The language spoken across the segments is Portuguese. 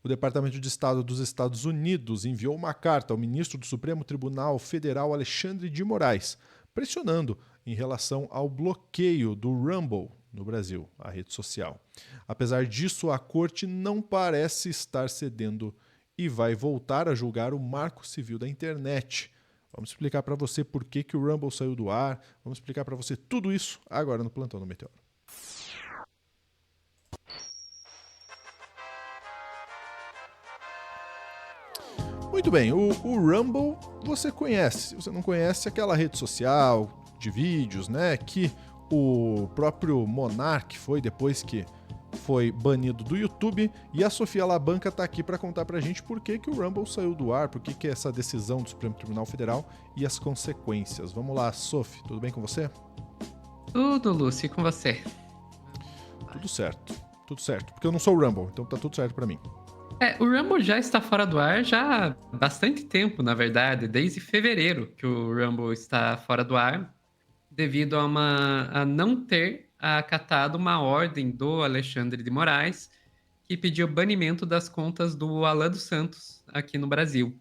O Departamento de Estado dos Estados Unidos enviou uma carta ao ministro do Supremo Tribunal Federal, Alexandre de Moraes, pressionando em relação ao bloqueio do Rumble no Brasil, a rede social. Apesar disso, a corte não parece estar cedendo e vai voltar a julgar o Marco Civil da Internet. Vamos explicar para você por que o Rumble saiu do ar, vamos explicar para você tudo isso agora no Plantão do Meteoro. Muito bem, o Rumble você conhece. Se você não conhece, aquela rede social de vídeos, né? Que o próprio Monark foi depois que foi banido do YouTube. E a Sofia Labanca tá aqui para contar pra gente por que o Rumble saiu do ar, por que é essa decisão do Supremo Tribunal Federal e as consequências. Vamos lá, Sophie, tudo bem com você? Tudo, Lúcio, e com você? Tudo certo, porque eu não sou o Rumble, então tá tudo certo pra mim. O Rumble já está fora do ar já há bastante tempo, na verdade, desde fevereiro que o Rumble está fora do ar, devido a não ter acatado uma ordem do Alexandre de Moraes, que pediu banimento das contas do Alan dos Santos aqui no Brasil.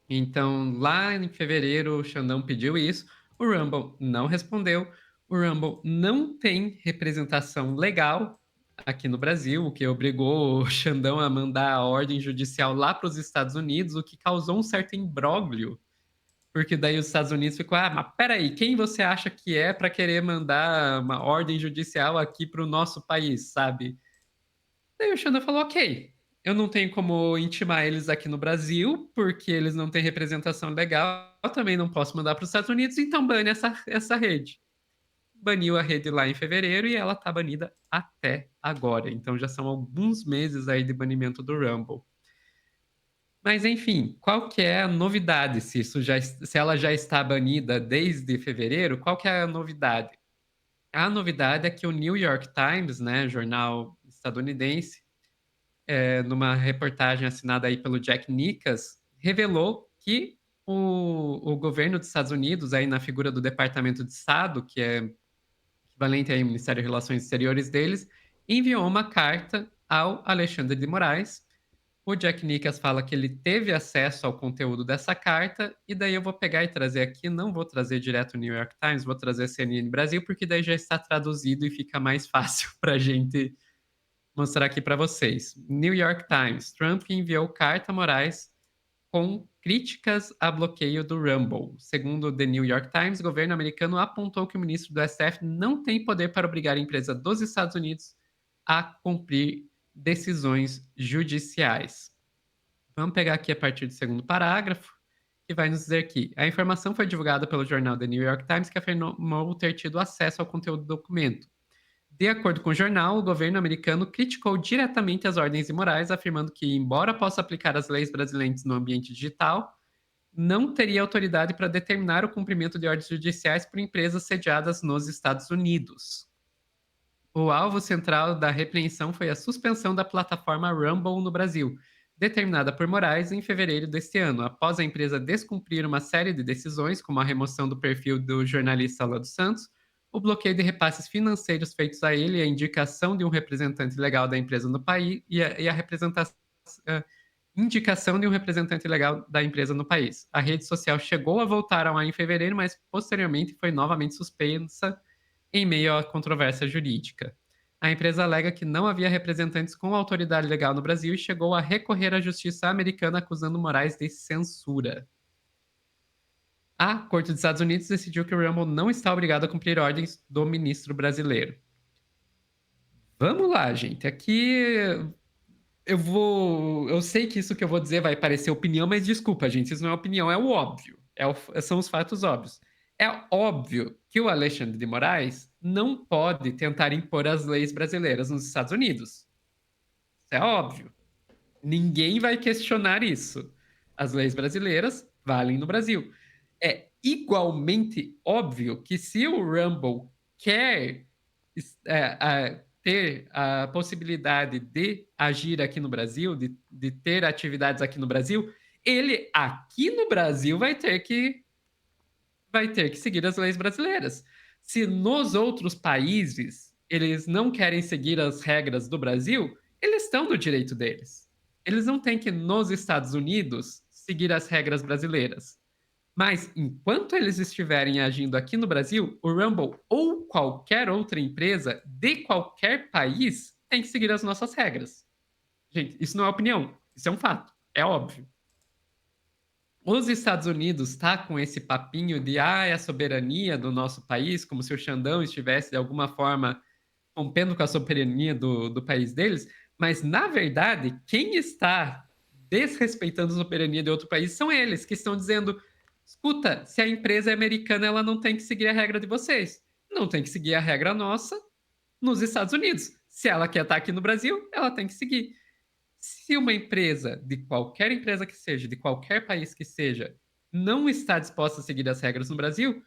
Então, lá em fevereiro, o Xandão pediu isso, o Rumble não respondeu, o Rumble não tem representação legal aqui no Brasil, o que obrigou o Xandão a mandar a ordem judicial lá para os Estados Unidos, o que causou um certo imbróglio, porque daí os Estados Unidos ficou, mas peraí, quem você acha que é para querer mandar uma ordem judicial aqui para o nosso país, sabe? Daí o Xandão falou, ok, eu não tenho como intimar eles aqui no Brasil, porque eles não têm representação legal, eu também não posso mandar para os Estados Unidos, então bane essa rede. Baniu a rede lá em fevereiro e ela está banida até agora. Então já são alguns meses aí de banimento do Rumble. Mas enfim, qual que é a novidade? Se ela já está banida desde fevereiro, qual que é a novidade? A novidade é que o New York Times, né, jornal estadunidense, numa reportagem assinada aí pelo Jack Nickas, revelou que o governo dos Estados Unidos, aí na figura do Departamento de Estado, que é equivalente ao Ministério de Relações Exteriores deles, enviou uma carta ao Alexandre de Moraes. O Jack Nickas fala que ele teve acesso ao conteúdo dessa carta, e daí eu vou pegar e trazer aqui, não vou trazer direto o New York Times, vou trazer a CNN Brasil, porque daí já está traduzido e fica mais fácil para a gente mostrar aqui para vocês. New York Times. Trump enviou carta a Moraes com críticas a bloqueio do Rumble. Segundo o The New York Times, o governo americano apontou que o ministro do STF não tem poder para obrigar a empresa dos Estados Unidos a cumprir decisões judiciais. Vamos pegar aqui a partir do segundo parágrafo, que vai nos dizer que a informação foi divulgada pelo jornal The New York Times, que afirmou ter tido acesso ao conteúdo do documento. De acordo com o jornal, o governo americano criticou diretamente as ordens imorais, afirmando que, embora possa aplicar as leis brasileiras no ambiente digital, não teria autoridade para determinar o cumprimento de ordens judiciais por empresas sediadas nos Estados Unidos. O alvo central da repreensão foi a suspensão da plataforma Rumble no Brasil, determinada por Moraes em fevereiro deste ano, após a empresa descumprir uma série de decisões, como a remoção do perfil do jornalista Lado Santos, o bloqueio de repasses financeiros feitos a ele, a indicação de um representante legal da empresa no país e a representação indicação de um representante legal da empresa no país. A rede social chegou a voltar ao ar em fevereiro, mas posteriormente foi novamente suspensa em meio à controvérsia jurídica. A empresa alega que não havia representantes com autoridade legal no Brasil e chegou a recorrer à justiça americana acusando Moraes de censura. A Corte dos Estados Unidos decidiu que o Rumble não está obrigado a cumprir ordens do ministro brasileiro. Vamos lá, gente. Aqui eu sei que isso que eu vou dizer vai parecer opinião, mas desculpa, gente, isso não é opinião, é o óbvio. São os fatos óbvios. É óbvio que o Alexandre de Moraes não pode tentar impor as leis brasileiras nos Estados Unidos. Isso é óbvio. Ninguém vai questionar isso. As leis brasileiras valem no Brasil. É igualmente óbvio que se o Rumble quer ter a possibilidade de agir aqui no Brasil, de ter atividades aqui no Brasil, ele aqui no Brasil vai ter que seguir as leis brasileiras. Se nos outros países eles não querem seguir as regras do Brasil, eles estão no direito deles. Eles não têm que, nos Estados Unidos, seguir as regras brasileiras. Mas, enquanto eles estiverem agindo aqui no Brasil, o Rumble ou qualquer outra empresa de qualquer país tem que seguir as nossas regras. Gente, isso não é opinião, isso é um fato, é óbvio. Os Estados Unidos tá com esse papinho de é a soberania do nosso país, como se o Xandão estivesse de alguma forma rompendo com a soberania do país deles, mas na verdade, quem está desrespeitando a soberania de outro país são eles, que estão dizendo: escuta, se a empresa é americana, ela não tem que seguir a regra de vocês, não tem que seguir a regra nossa nos Estados Unidos. Se ela quer estar aqui no Brasil, ela tem que seguir. Se uma empresa, de qualquer empresa que seja, de qualquer país que seja, não está disposta a seguir as regras no Brasil,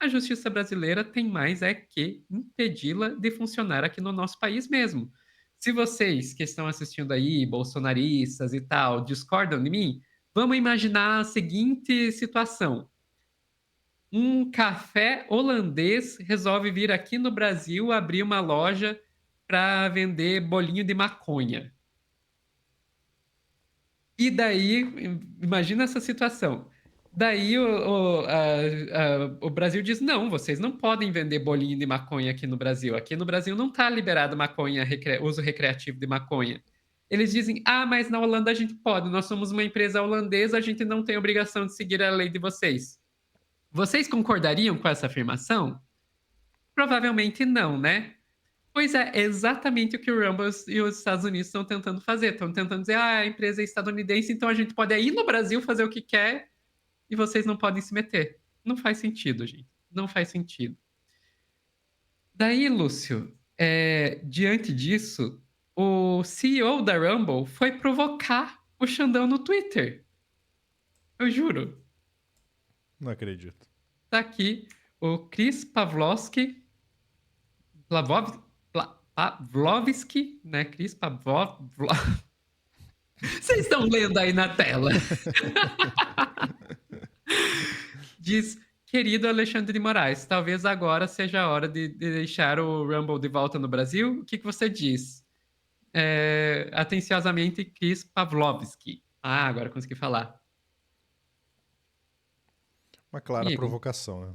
a justiça brasileira tem mais é que impedi-la de funcionar aqui no nosso país mesmo. Se vocês que estão assistindo aí, bolsonaristas e tal, discordam de mim, vamos imaginar a seguinte situação: um café holandês resolve vir aqui no Brasil abrir uma loja para vender bolinho de maconha. E daí, imagina essa situação. Daí o Brasil diz: não, vocês não podem vender bolinho de maconha aqui no Brasil. Aqui no Brasil não está liberado maconha, uso recreativo de maconha. Eles dizem: mas na Holanda a gente pode. Nós somos uma empresa holandesa, a gente não tem obrigação de seguir a lei de vocês. Vocês concordariam com essa afirmação? Provavelmente não, né? Pois é exatamente o que o Rumble e os Estados Unidos estão tentando fazer. Estão tentando dizer: a empresa é estadunidense, então a gente pode ir no Brasil fazer o que quer e vocês não podem se meter. Não faz sentido, gente. Não faz sentido. Daí, Lúcio, diante disso, o CEO da Rumble foi provocar o Xandão no Twitter. Eu juro. Não acredito. Tá aqui o Chris Pavlovski, Pavlovski, né? Chris Vocês estão lendo aí na tela. Diz: querido Alexandre de Moraes, talvez agora seja a hora de deixar o Rumble de volta no Brasil. O que você diz? Atenciosamente, Chris Pavlovski. Agora consegui falar. Uma clara Amigo, provocação, né?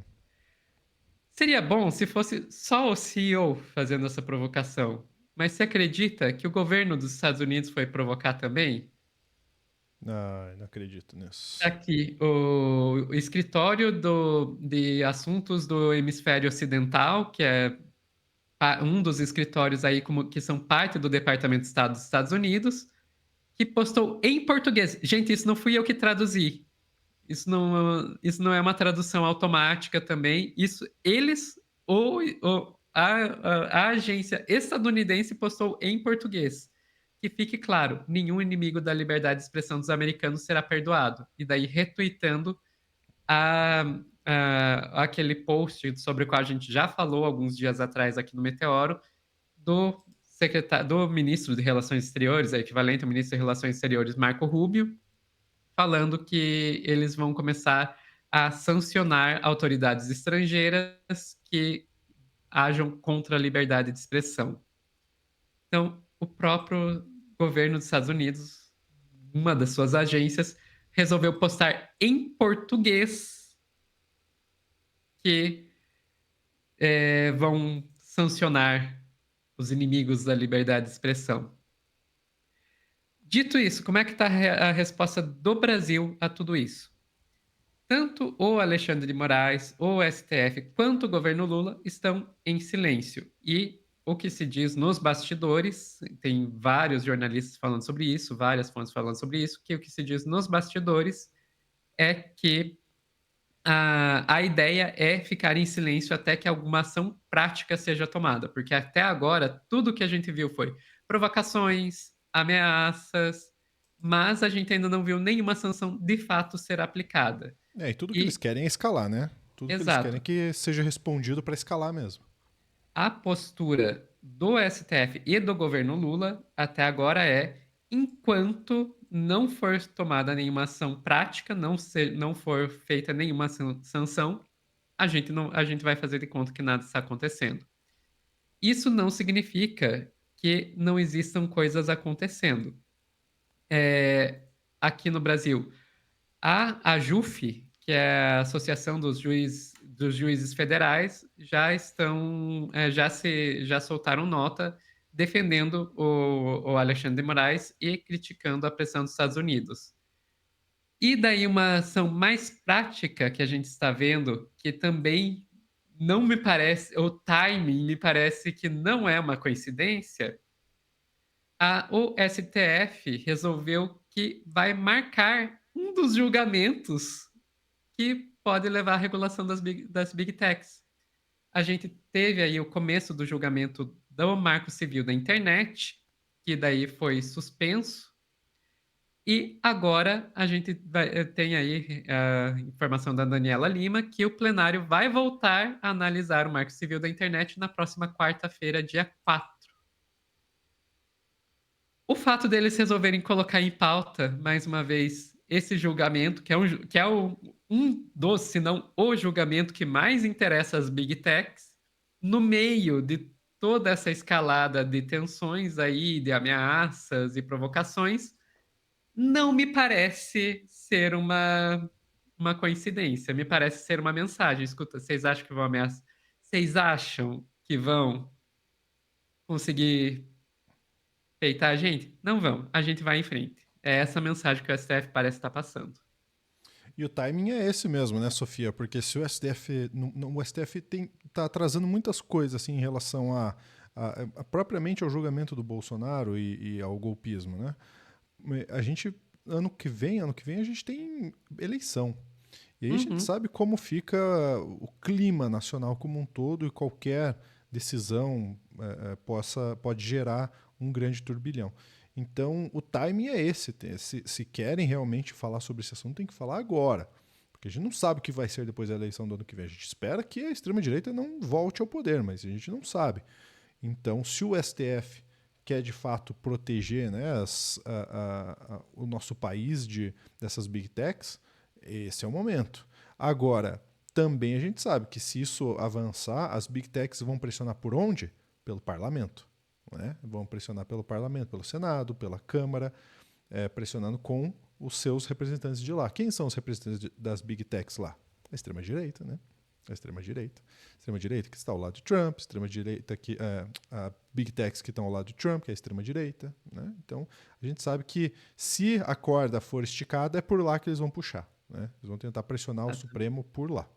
seria bom se fosse só o CEO fazendo essa provocação. Mas você acredita que o governo dos Estados Unidos foi provocar também? Não acredito nisso. Aqui, o escritório de assuntos do hemisfério ocidental, que é um dos escritórios aí que são parte do Departamento de Estado dos Estados Unidos, que postou em português. Gente, isso não fui eu que traduzi. Isso não é uma tradução automática também. Isso eles ou a agência estadunidense postou em português. Que fique claro, nenhum inimigo da liberdade de expressão dos americanos será perdoado. E daí retweetando aquele post sobre o qual a gente já falou alguns dias atrás aqui no Meteoro, do ministro de Relações Exteriores, equivalente ao ministro de Relações Exteriores, Marco Rubio, falando que eles vão começar a sancionar autoridades estrangeiras que ajam contra a liberdade de expressão. Então, o próprio governo dos Estados Unidos, uma das suas agências, resolveu postar em português que vão sancionar os inimigos da liberdade de expressão. Dito isso, como é que está a resposta do Brasil a tudo isso? Tanto o Alexandre de Moraes, o STF, quanto o governo Lula estão em silêncio. E o que se diz nos bastidores, tem vários jornalistas falando sobre isso, várias fontes falando sobre isso, que o que se diz nos bastidores é que a ideia é ficar em silêncio até que alguma ação prática seja tomada, porque até agora tudo que a gente viu foi provocações, ameaças, mas a gente ainda não viu nenhuma sanção de fato ser aplicada. E tudo que eles querem é escalar, né? Tudo que eles querem Exato. é que seja respondido para escalar mesmo. A postura do STF e do governo Lula até agora é: enquanto não for tomada nenhuma ação prática, não for feita nenhuma sanção, a gente vai fazer de conta que nada está acontecendo. Isso não significa que não existam coisas acontecendo. É, aqui no Brasil, a AJUF, que é a Associação dos Juízes Federais, já soltaram nota defendendo o Alexandre de Moraes e criticando a pressão dos Estados Unidos. E daí uma ação mais prática que a gente está vendo, que também não me parece, o timing me parece que não é uma coincidência, o STF resolveu que vai marcar um dos julgamentos que pode levar à regulação das big techs. A gente teve aí o começo do julgamento do Marco Civil da Internet, que daí foi suspenso, e agora a gente tem aí a informação da Daniela Lima que o plenário vai voltar a analisar o Marco Civil da Internet na próxima quarta-feira, dia 4. O fato deles resolverem colocar em pauta, mais uma vez, esse julgamento, um dos, se não o julgamento que mais interessa as Big Techs, no meio de toda essa escalada de tensões aí, de ameaças e provocações, não me parece ser uma coincidência. Me parece ser uma mensagem. Escuta, vocês acham que vão ameaçar? Vocês acham que vão conseguir peitar a gente? Não vão. A gente vai em frente. É essa mensagem que o STF parece estar passando. E o timing é esse mesmo, né, Sofia? Porque se o STF. O STF está atrasando muitas coisas assim, em relação propriamente ao julgamento do Bolsonaro e ao golpismo, né? A gente, ano que vem, a gente tem eleição. E aí a gente Uhum. sabe como fica o clima nacional como um todo e qualquer decisão pode gerar um grande turbilhão. Então, o timing é esse. Se querem realmente falar sobre esse assunto, tem que falar agora. Porque a gente não sabe o que vai ser depois da eleição do ano que vem. A gente espera que a extrema-direita não volte ao poder, mas a gente não sabe. Então, se o STF quer de fato proteger, né, o nosso país dessas big techs, esse é o momento. Agora, também a gente sabe que se isso avançar, as big techs vão pressionar por onde? Pelo parlamento. Né? Vão pressionar pelo parlamento, pelo Senado, pela Câmara, pressionando com os seus representantes de lá. Quem são os representantes das big techs lá? A extrema-direita, né? A extrema-direita. Extrema-direita que está ao lado de Trump, extrema-direita que a big techs que estão ao lado de Trump, que é a extrema-direita. Né? Então, a gente sabe que se a corda for esticada, é por lá que eles vão puxar. Né? Eles vão tentar pressionar o Supremo por lá.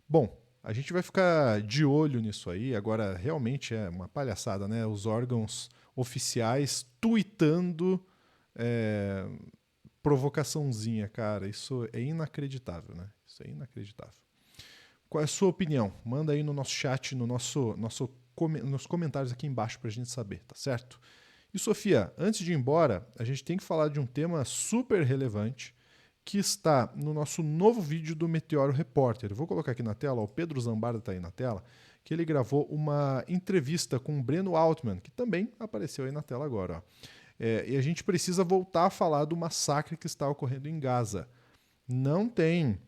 Bom, a gente vai ficar de olho nisso aí. Agora, realmente é uma palhaçada, né? Os órgãos oficiais tuitando provocaçãozinha, cara. Isso é inacreditável, né? Isso é inacreditável. Qual é a sua opinião? Manda aí no nosso chat, nos comentários aqui embaixo pra gente saber, tá certo? E Sofia, antes de ir embora, a gente tem que falar de um tema super relevante que está no nosso novo vídeo do Meteoro Repórter. Eu vou colocar aqui na tela, o Pedro Zambarda está aí na tela, que ele gravou uma entrevista com o Breno Altman, que também apareceu aí na tela agora. Ó. E a gente precisa voltar a falar do massacre que está ocorrendo em Gaza. Não tem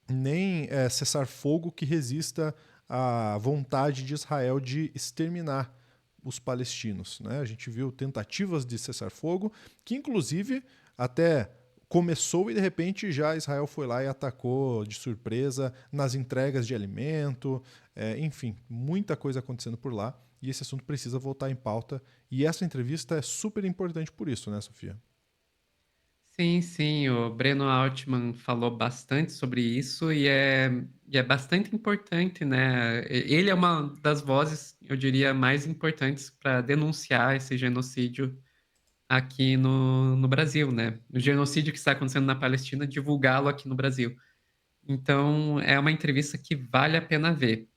nem cessar-fogo que resista à vontade de Israel de exterminar os palestinos. Né? A gente viu tentativas de cessar-fogo, que inclusive até começou e de repente já Israel foi lá e atacou de surpresa nas entregas de alimento, enfim, muita coisa acontecendo por lá e esse assunto precisa voltar em pauta e essa entrevista é super importante por isso, né, Sofia? Sim, sim, o Breno Altman falou bastante sobre isso e é bastante importante, né? Ele é uma das vozes, eu diria, mais importantes para denunciar esse genocídio aqui no Brasil, né? O genocídio que está acontecendo na Palestina, divulgá-lo aqui no Brasil. Então, é uma entrevista que vale a pena ver.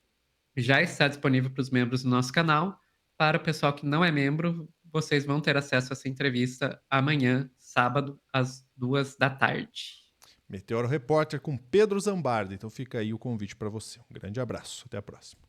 Já está disponível para os membros do nosso canal. Para o pessoal que não é membro, vocês vão ter acesso a essa entrevista amanhã, sábado, às 2 da tarde. Meteoro Repórter com Pedro Zambarda. Então fica aí o convite para você. Um grande abraço. Até a próxima.